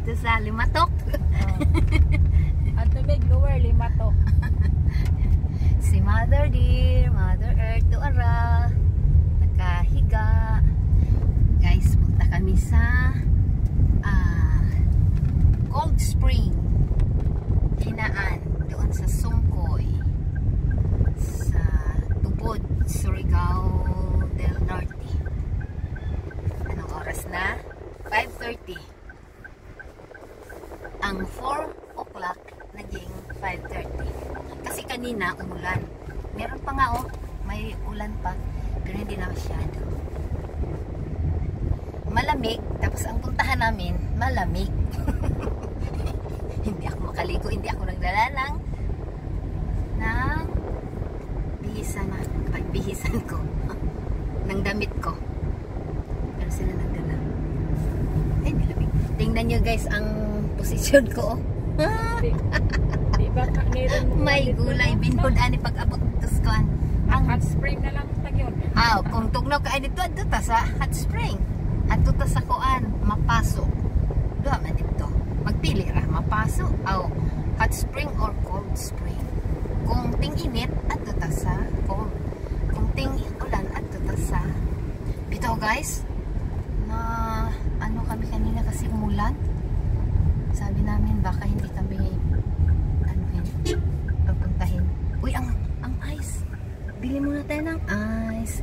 dito sa Limatok. At tubig lower Limatok. Si Mother Dear, Mother Earth Doara, nakahiga. Guys, punta kami sa Cold Spring, Hinaan, doon sa Sungkoy, sa Tubod, Surigao del Norte. Anong oras na? 5:30. Ang 4 o'clock naging 5:30. Kasi kanina umulan. Meron pa nga may ulan pa, pero hindi na masyado. Malamig, tapos ang puntahan namin, malamig. Hindi ako makaligo, hindi ako nagdala ng bihisan na, pagbihisan ko. Ng damit ko. Pero sila nagdala. Ay, malamig. Tingnan nyo guys ang posisyon ko. May gulay binod ani pag-abot tuskuan. Ang hot spring na lang tagyon. Kung tugnaw ka dito adto ta sa hot spring. Adto ta sa kuan, Mapaso. Duha man dito. Magpili ra, Mapaso o hot spring or cold spring. Kung ting init adto ta sa cold. Kung ting ulan adto ta sa bitaw guys. Na ano kami kanina kasi umulan. Sabi namin baka hindi kami pagpuntahin. Uy, ang ice. Bili muna tayo ng ice.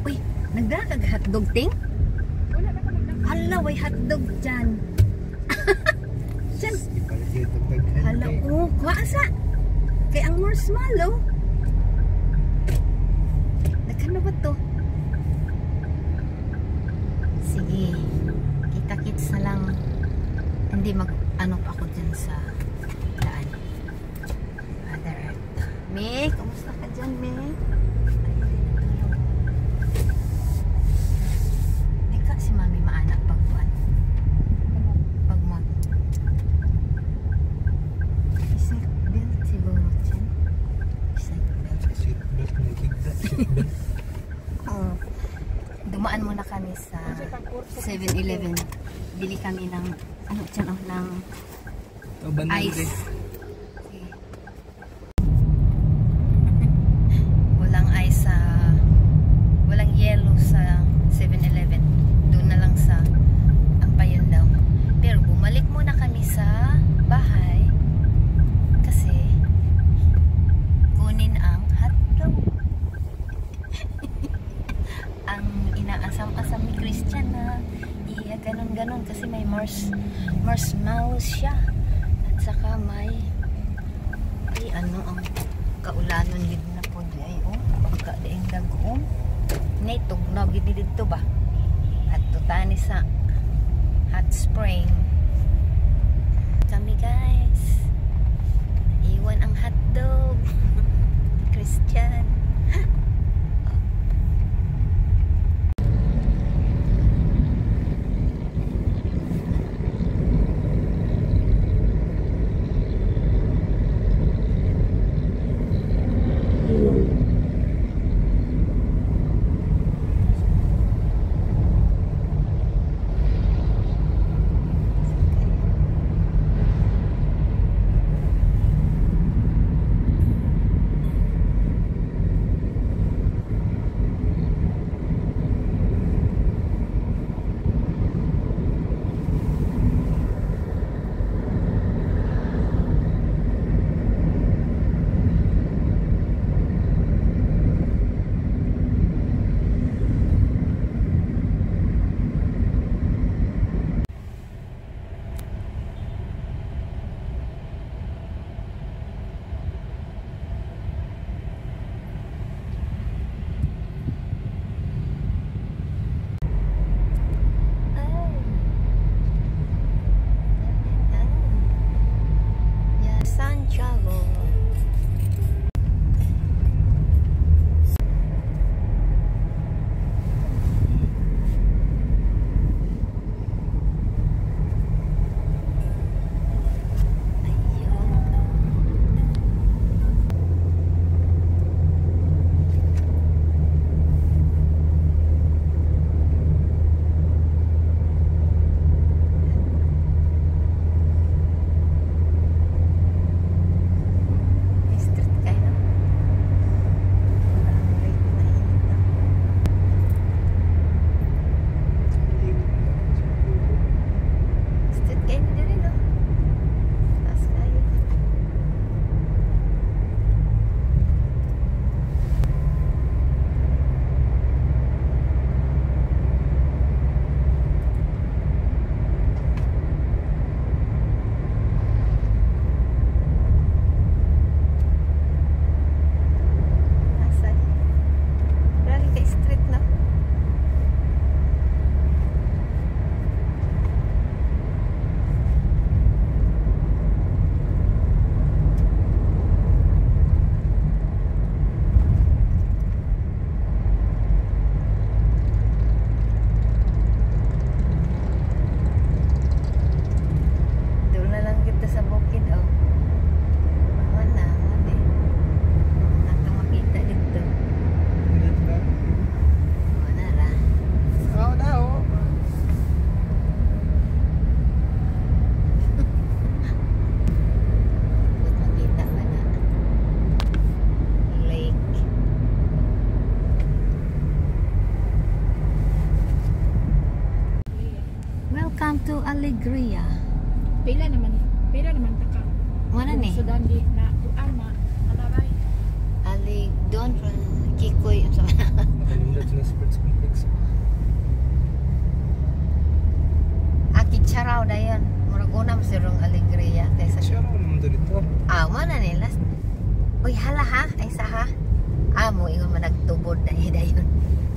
Uy, nagdala kag hotdog ting? Wala na ka magdala. Hala, way hotdog dyan. Dyan. Hala, kuha asa. Kaya ang marshmallow. Nagkano ba to? Sige. Kita-kits na lang. Hindi ano pa ako dyan sa daan. Mother Earth. Meg, kamusta ka dyan, Meg? Di ka si Mami maanak pagbuan. Pagmod. Seatbelt siguro dyan. Seatbelt. Dumaan muna kami sa 7-Eleven. Bili kami ng ano dyan ng ice. Okay. Walang ice walang yellow sa 7-Eleven. Doon na lang sa Ampayan daw. Pero bumalik muna kami sa bahay kasi kunin ang hotdog. Ang inaasam-asam ni Christian na ganon-ganon kasi may marshmallow siya at saka may ano ang kaulanon gid na po di ay pagkadaing dagom nitugnaw gid dito ba at tutani sa hot spring kami guys iwan ang hotdog Christian. Welcome to Alegria. Pila naman taka. Mana ni? Sudan di na kuan na alabay. Don Kikoy. Nakalimdad sila sports complex. Charaw dayon. Murag una masirong Alegria kaysa Siya raw naman doon ito. mana ni last. Uy hala ha, ay sa ha. Mo ingon man nagtubod dayon.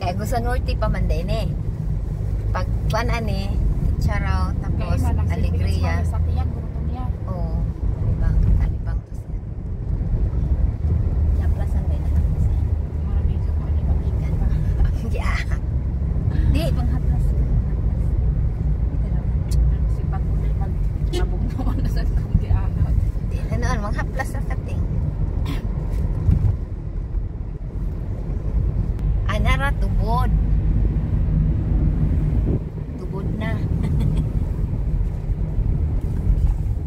Kaya gusto norte pa man din eh. Pag kuan ani, Charaw tapos Alegria. Sa tiyan gusto niya. Oh, kalibang to siya. Yaplasan ba na? Mara video ko ni balikan pa. Yeah. Di panghaplas. Si Patuloy mag nabugno na sa kung di ahad. Di na noon manghaplas sa kating. Anara tubod. Tubod na.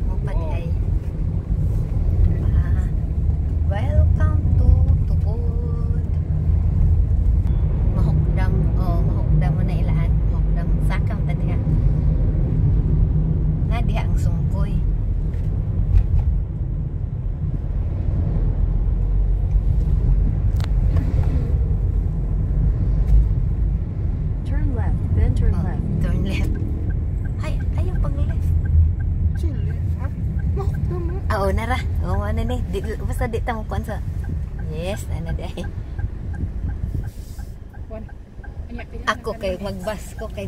Mo pa di ay. Welcome to Tubod. Mahukdam mo na ilaan. Mahukdam sakam ta diha. Na diha ang sungkoy. Turn left, then turn left. Turn left. Ay, ayaw pag left. Chile, ha? Mahukdam mo. Oo, nara. Oo, ano ni. Basta di tamo kuan sa. Yes, ano di ay. Kuan. Anya pila. Ako kay magbas ko kay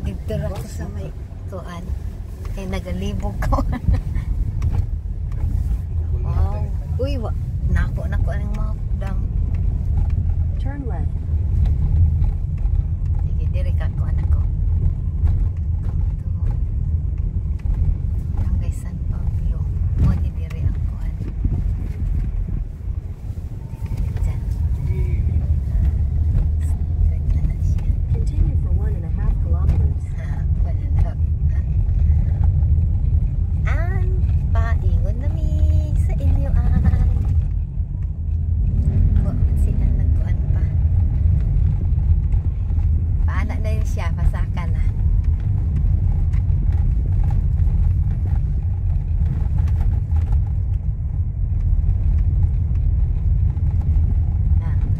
dito ra ko sa may kuan. Kay nagalibog ko. Oh. Uy, nako ang mahukdam. Turn left. Sige, diri ka ko anak ko. Barangay San Pablo. Mo ni diri ang kuan. Diyan. Straight na lang siya. Continue for 1.5 kilometers. Wala na. An paingon na mi sa inyo ay. Siya nagkuan pa. Paana na yun siya, pasaka na.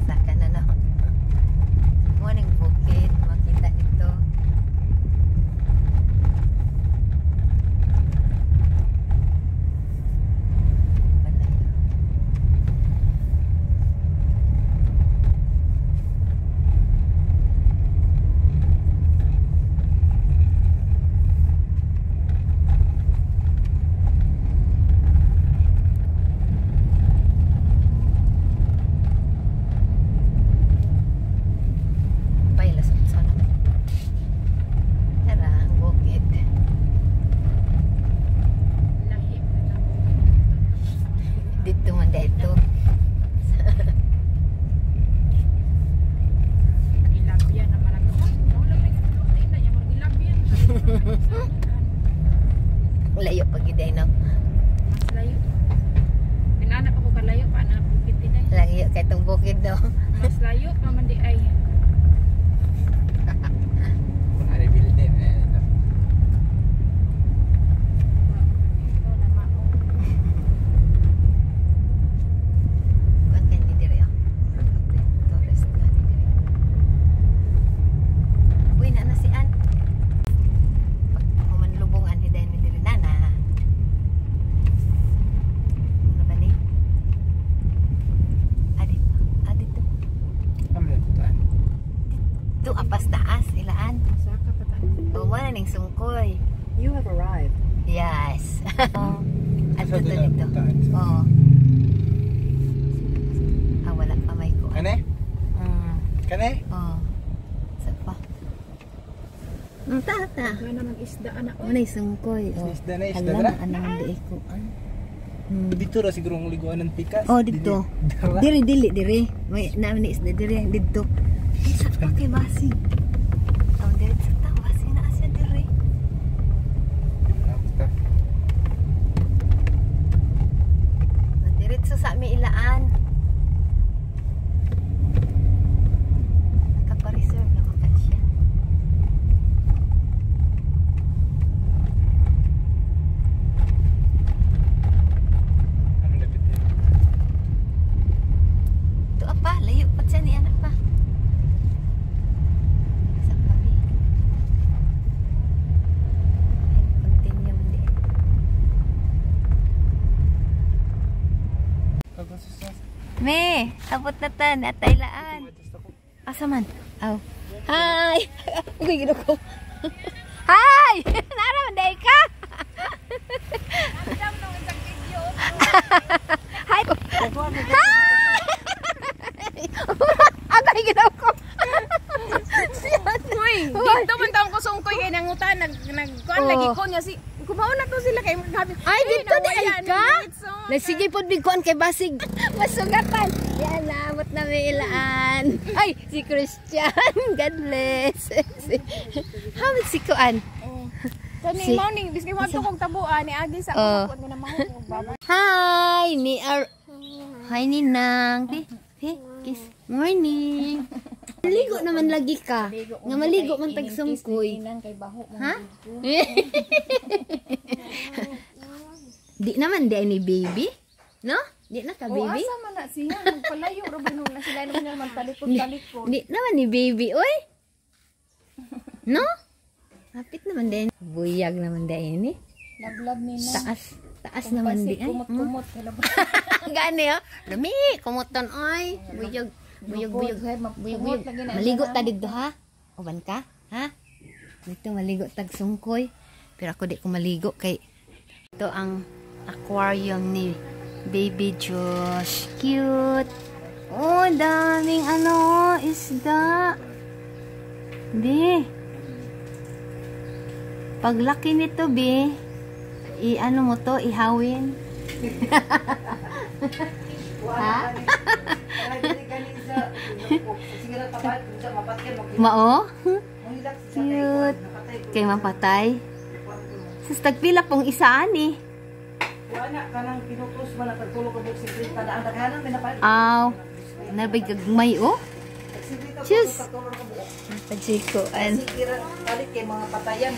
Pasaka na no. Morning bukid, makita ito. Pailasot sana. Tara, ang bukid. Lahi. Dito man dito. Ilabyan na marami. Wala na gituloy na yung mga ilabyan. Layo pag iday no. Mas layo. Pinanap ako kalayo pa na bukit din ay. Layo kay tong bukid no. Mas layo pa man di ay. Kung ano building, Ito na mao. Kuan kay ni diri ah. Tourist ka ni diri. Uy na si An. Human lubongan hiday ni diri nana. Ano ba ni? Adito. kami nagkutaan. Tu apas taas ilaan. Saka pa ta. O wala ning sungkoy. You have arrived. Yes. Adto to Sa dito. kutaan. Oo. Wala pa may ko. Kane? Kane? Oo. Sa pa. Tata. Wala naman isda anak. Wala sungkoy. Oh. Isda na, isda Hala na. na anang di ko. Dito ra siguro ang liguan ng pikas. Oh, dito. Dara. Diri. May namin isda diri dito. Sa pa kay basi. Oh, diri sa ta basi na asya diri. Diretso sa mi ilaan. Nakapareserve naman ka siya. Me, abot na tan at taylaan. Asa man? Aw. Hi. Uy, gino ko. Hi. Nara man day ka. Hi. Agay gino ko. Uy, dito man taong kusungkoy kay nangutan nagkuan lagi ko niya si kumaon na to sila kay gabi. Ay, dito di ay ka. Sige po bigkuan kay basig. Masugatan. Yan, naabot na may ilaan. Ay, si Christian. God bless. Hamit si Kuan. Kani mao ning biski mo to kog tabuan ni agi sa ako nga mao. Hi, Hi Ninang. Kiss. Morning. Maligo naman lagi ka. Nga maligo man tag sungkoy. Ha? Di naman di ni baby? No? Di na ka baby? Asa man na siya nagpalayo ra ba na sila naman talikod-talikod. Di naman ni baby oy. No? Hapit naman din. Buyag naman din ni. Lablab ni na. Taas naman di ay. Kumot Gani ha? Dami kumuton oy. Buyog. Maligo ta didto ha? Uban ka? Ha? Dito maligo tag sungkoy. Pero ako di ko maligo kay ito ang aquarium ni Baby Josh. Cute. Oh, daming isda. Be. Paglaki nito, be, i-ano mo to, ihawin. Ha? Mao? Cute. Kay mapatay. Sus, tagpila pong isaan eh. Wala ka nang kinukus mo na tagtulog ko sa sikrita na ang daghanan pinapal. Aw. Nabigagmay oh. Cheers. Pajikuan. Sikira balik kay mga patayan.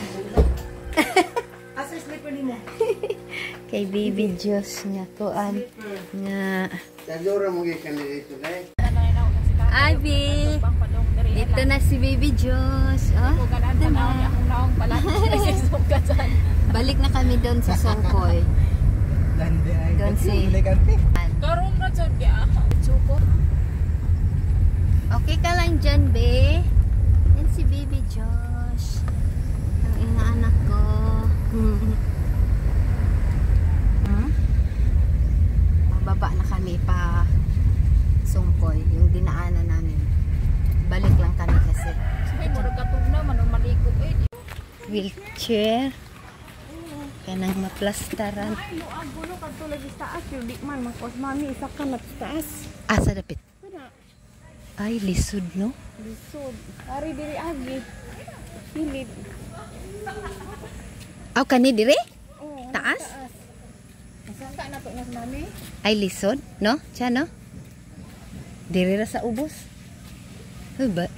Asa slipper nimo? Kay Baby Josh nga kuan nga. Tagura mo gikan dito dai. Abi. Dito na si Baby Josh. Oh. Balik na kami doon sa Songkoy. Doon si Karon na jud ya. Chuko. Okay ka lang dyan, be. Yan si Baby Josh. Ang inaanak ko. Mababa na kami pa Songkoy. Yung dinaanan namin. Balik lang kami kasi. Sabi mo katog na man malikot eh. Wheelchair. Kanang maplastaran. Ang gulo kadto lagi sa taas yung di man makos mami isa ka na sa taas. Asa dapit? Ay, lisod, no? Lisod. Ari diri agi. Pilid. Aw, kani dire? Oh, Taas? Saka na to nas mami. Ay, lisod, no? Siya, no? Dire ra sa ubos. Uy, ba?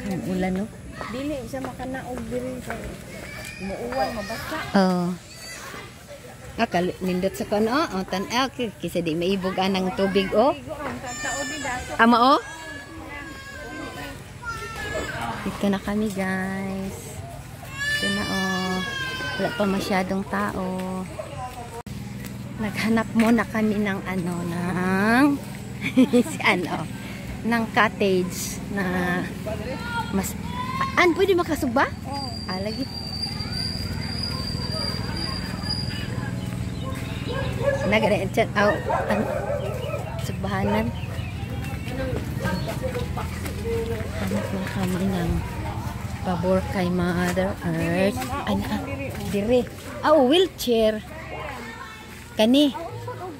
Ang ulan, no? Dili siya makanaog diri sa muuwan mabasa. Oo. Nindot sa kono, oh, tan-aw, kisa di maibog anang tubig, oh. Ama, oh. Dito na kami, guys. Dito na, oh. Wala pa masyadong tao. Naghanap muna kami ng ng cottage na mas... pwede makasugba? Oo. Lagi. Nagarayan dyan. Sugbahanan. Hanap na kami ng pabor kay Mother Earth. Dire. Wheelchair. Kani.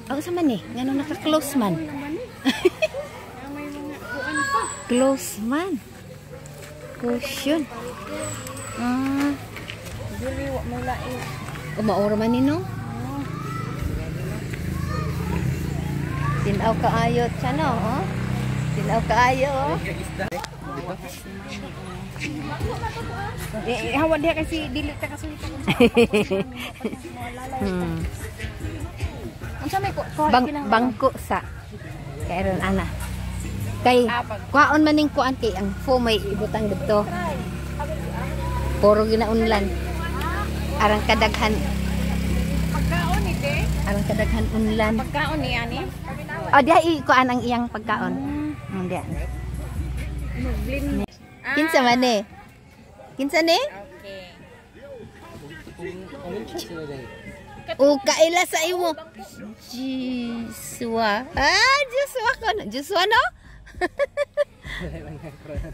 Sa man eh. Nga nung naka-close man. Close man. Cushion. Dili wa may lain. Maura man ni, no? Tinaw kaayo siya, no? Oh? Tinaw kaayo, oh. Hawa dia kasi dili ta kasulita. Unsa may ko bangko sa kayron ana. Kay kuaon man ning kuan kay ang foam may ibutang dito. Puro ginaunlan. Arang kadaghan. Pagkaon ite. Alang kadaghan unlan. Pagkaon niya ni. Oh, diha ikuan ang iyang pagkaon. Diha. Kinsa man eh? Kinsa ni? Okay. Sila dahil. O kaila sa imo. Joshua. Joshua ko. Joshua no?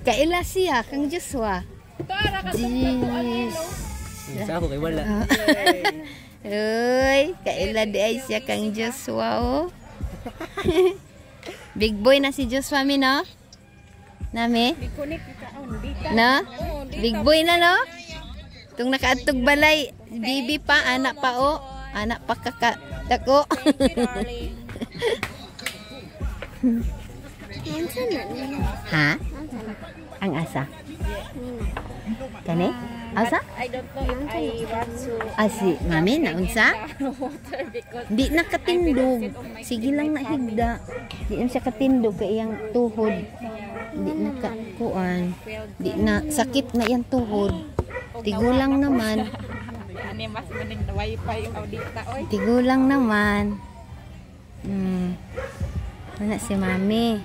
Kaila siya kang Joshua. Tara ka Sa ako kay wala. Uy, kaila di ay siya kang Joshua oh. Big boy na si Joshua mi no? Nami? Kunik kaon dita. No? Big boy na no? Tung nakaadtog balay, bibi pa, anak pa o. Anak pa kakadako. Ha? Ang asa? Kani? Asa? I don't know if I want to Asi, mami, naunsa? water because Di na katindog. Sige lang na higda. Di na siya katindog kay iyang tuhod. Di na kakuan. Di na sakit na iyang tuhod. Tigulang naman. ani mas maning na wifi o dita oy. Tigulang naman. Wala si mami.